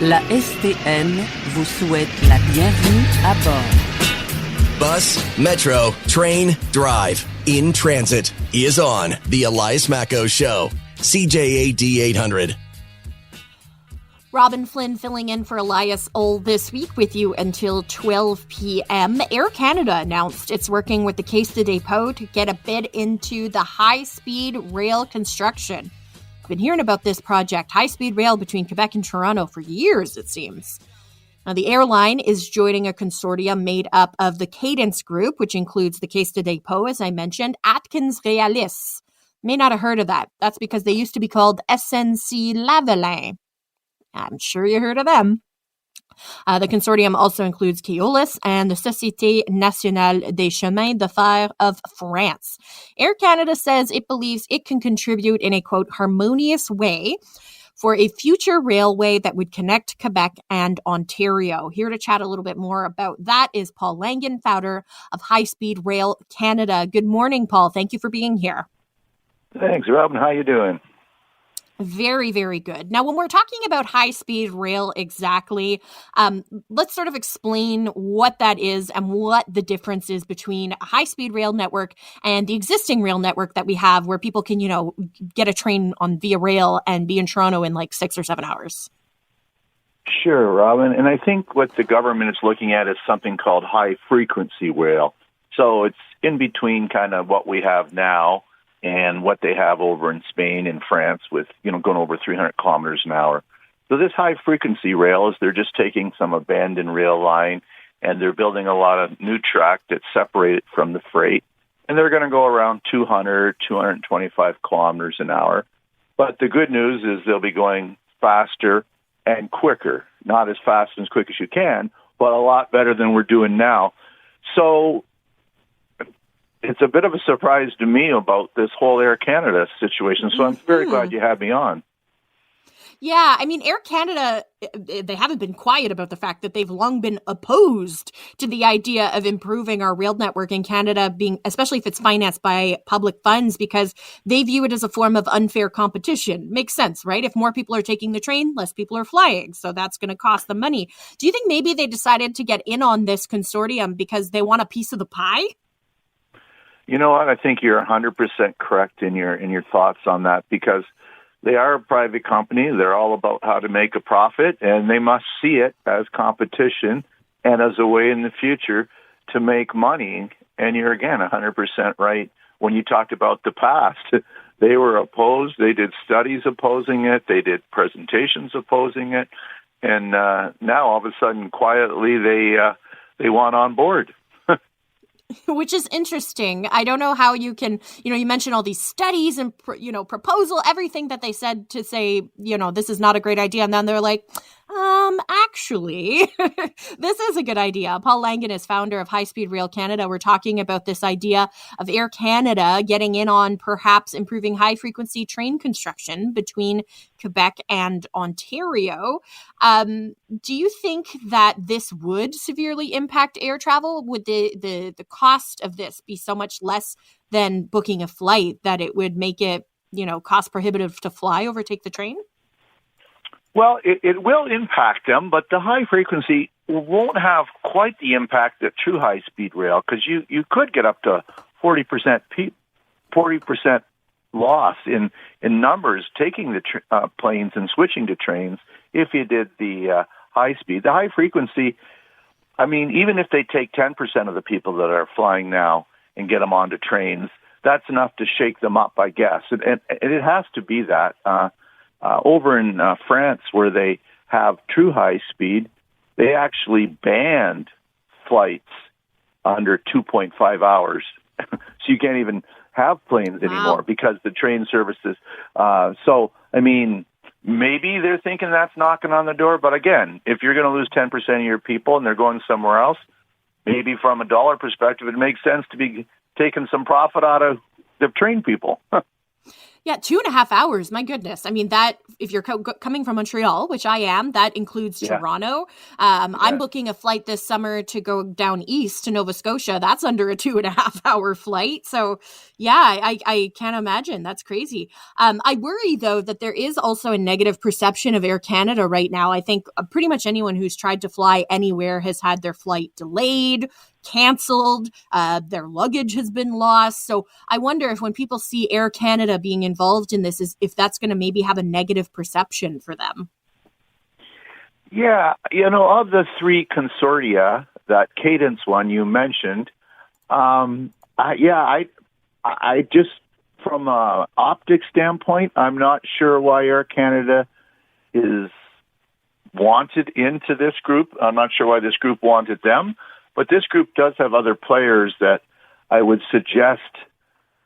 La STN vous souhaite la bienvenue à bord. Bus, metro, train, drive, in transit is on the Elias Macco Show. CJAD 800. Robyn Flynn filling in for Elias Ohl this week with you until 12 p.m. Air Canada announced it's working with the Caisse de dépôt to get a bid into the high-speed rail construction. Been hearing about this project, high-speed rail between Quebec and Toronto, for years, it seems. Now, the airline is joining a consortium made up of the Cadence Group, which includes the Caisse de dépôt, as I mentioned, Atkins Realis. May not have heard of that. That's because they used to be called SNC-Lavalin. I'm sure you heard of them. The consortium also includes Keolis and the Société Nationale des Chemins de Fer of France. Air Canada says it believes it can contribute in a, quote, harmonious way for a future railway that would connect Quebec and Ontario. Here to chat a little bit more about that is Paul Langan, founder of High Speed Rail Canada. Good morning, Paul. Thank you for being here. Thanks, Robyn. How you doing? Very, very good. Now, when we're talking about high-speed rail exactly, let's sort of explain what that is and what the difference is between a high-speed rail network and the existing rail network that we have where people can, get a train on via rail and be in Toronto in like 6 or 7 hours. Sure, Robyn. And I think what the government is looking at is something called high-frequency rail. So it's in between kind of what we have now and what they have over in Spain and France with, going over 300 kilometers an hour. So this high-frequency rail is they're just taking some abandoned rail line, and they're building a lot of new track that's separated from the freight, and they're going to go around 200, 225 kilometers an hour. But the good news is they'll be going faster and quicker, not as fast and as quick as you can, but a lot better than we're doing now. So it's a bit of a surprise to me about this whole Air Canada situation, so I'm very glad you had me on. Yeah, I mean, Air Canada, they haven't been quiet about the fact that they've long been opposed to the idea of improving our rail network in Canada, especially if it's financed by public funds, because they view it as a form of unfair competition. Makes sense, right? If more people are taking the train, less people are flying, so that's going to cost them money. Do you think maybe they decided to get in on this consortium because they want a piece of the pie? You know what? I think you're 100% correct in your thoughts on that, because they are a private company. They're all about how to make a profit, and they must see it as competition and as a way in the future to make money. And you're, again, 100% right. When you talked about the past, they were opposed. They did studies opposing it. They did presentations opposing it. And now, all of a sudden, quietly, they want on board. Which is interesting. I don't know how you can, you mentioned all these studies and, proposal, everything that they said to say, this is not a great idea. And then they're like, actually, this is a good idea. Paul Langan is founder of High Speed Rail Canada. We're talking about this idea of Air Canada getting in on perhaps improving high-frequency train construction between Quebec and Ontario. Do you think that this would severely impact air travel? Would the cost of this be so much less than booking a flight that it would make it, cost prohibitive to fly over take the train? Well, it will impact them, but the high frequency won't have quite the impact that true high-speed rail, because you could get up to 40% loss in numbers taking the planes and switching to trains if you did the high speed. The high frequency, I mean, even if they take 10% of the people that are flying now and get them onto trains, that's enough to shake them up, I guess. And it has to be that. Over in France, where they have true high speed, they actually banned flights under 2.5 hours. So you can't even have planes anymore because the train services. So, I mean, maybe they're thinking that's knocking on the door. But again, if you're going to lose 10% of your people and they're going somewhere else, maybe from a dollar perspective, it makes sense to be taking some profit out of the train people. Yeah, 2.5 hours. My goodness. I mean, that if you're coming from Montreal, which I am, that includes Toronto. I'm booking a flight this summer to go down east to Nova Scotia. That's under a 2.5 hour flight. So yeah, I can't imagine. That's crazy. I worry though that there is also a negative perception of Air Canada right now. I think pretty much anyone who's tried to fly anywhere has had their flight delayed, canceled, their luggage has been lost. So I wonder if when people see Air Canada being involved in this, is if that's going to maybe have a negative perception for them. Yeah, of the three consortia, that Cadence one you mentioned, I just, from a optics standpoint, I'm not sure why Air Canada is wanted into this group. I'm not sure why this group wanted them. But this group does have other players that I would suggest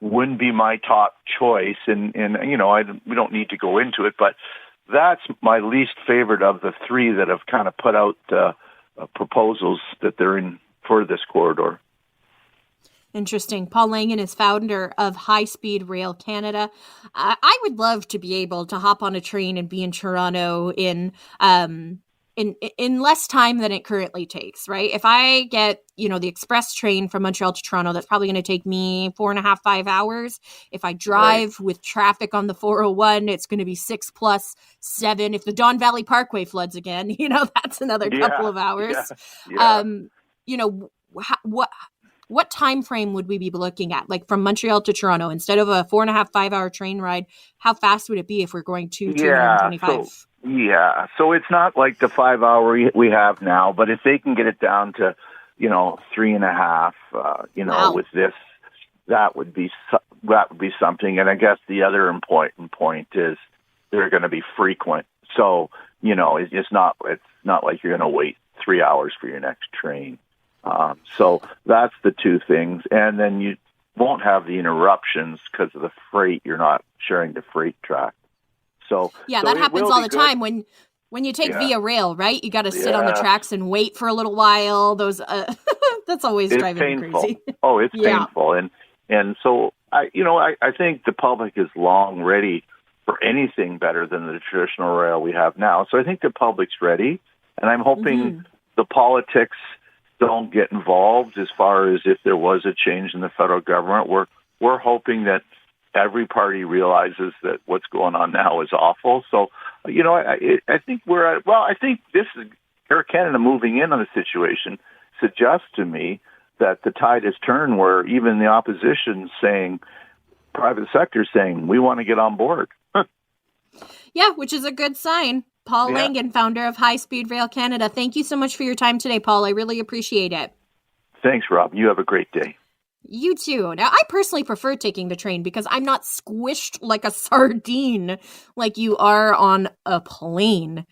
wouldn't be my top choice. And we don't need to go into it, but that's my least favorite of the three that have kind of put out proposals that they're in for this corridor. Interesting. Paul Langan is founder of High Speed Rail Canada. I would love to be able to hop on a train and be in Toronto in less time than it currently takes, right? If I get, the express train from Montreal to Toronto, that's probably going to take me 4.5, 5 hours. If I drive with traffic on the 401, it's going to be 6 plus 7. If the Don Valley Parkway floods again, that's another couple of hours. What time frame would we be looking at? Like from Montreal to Toronto, instead of a 4.5, 5 hour train ride, how fast would it be if we're going to 225? So it's not like the 5 hour we have now, but if they can get it down to, 3.5, wow. with this, that would be something. And I guess the other important point is they're going to be frequent. So, it's not like you're going to wait 3 hours for your next train. So that's the two things. And then you won't have the interruptions because of the freight. You're not sharing the freight track. So that happens all the time when you take Via Rail, right? You got to sit on the tracks and wait for a little while. Those that's always driving me crazy. Oh, it's painful, and so I think the public is long ready for anything better than the traditional rail we have now. So I think the public's ready, and I'm hoping the politics don't get involved as far as if there was a change in the federal government. We're hoping that every party realizes that what's going on now is awful. So, I think I think this is Air Canada moving in on the situation suggests to me that the tide has turned where even the opposition private sector saying, we want to get on board. Yeah, which is a good sign. Paul Langan, founder of High Speed Rail Canada. Thank you so much for your time today, Paul. I really appreciate it. Thanks, Rob. You have a great day. You too. Now, I personally prefer taking the train because I'm not squished like a sardine like you are on a plane.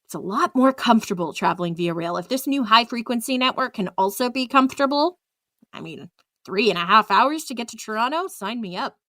It's a lot more comfortable traveling via rail. If this new high-frequency network can also be comfortable, 3.5 hours to get to Toronto, sign me up.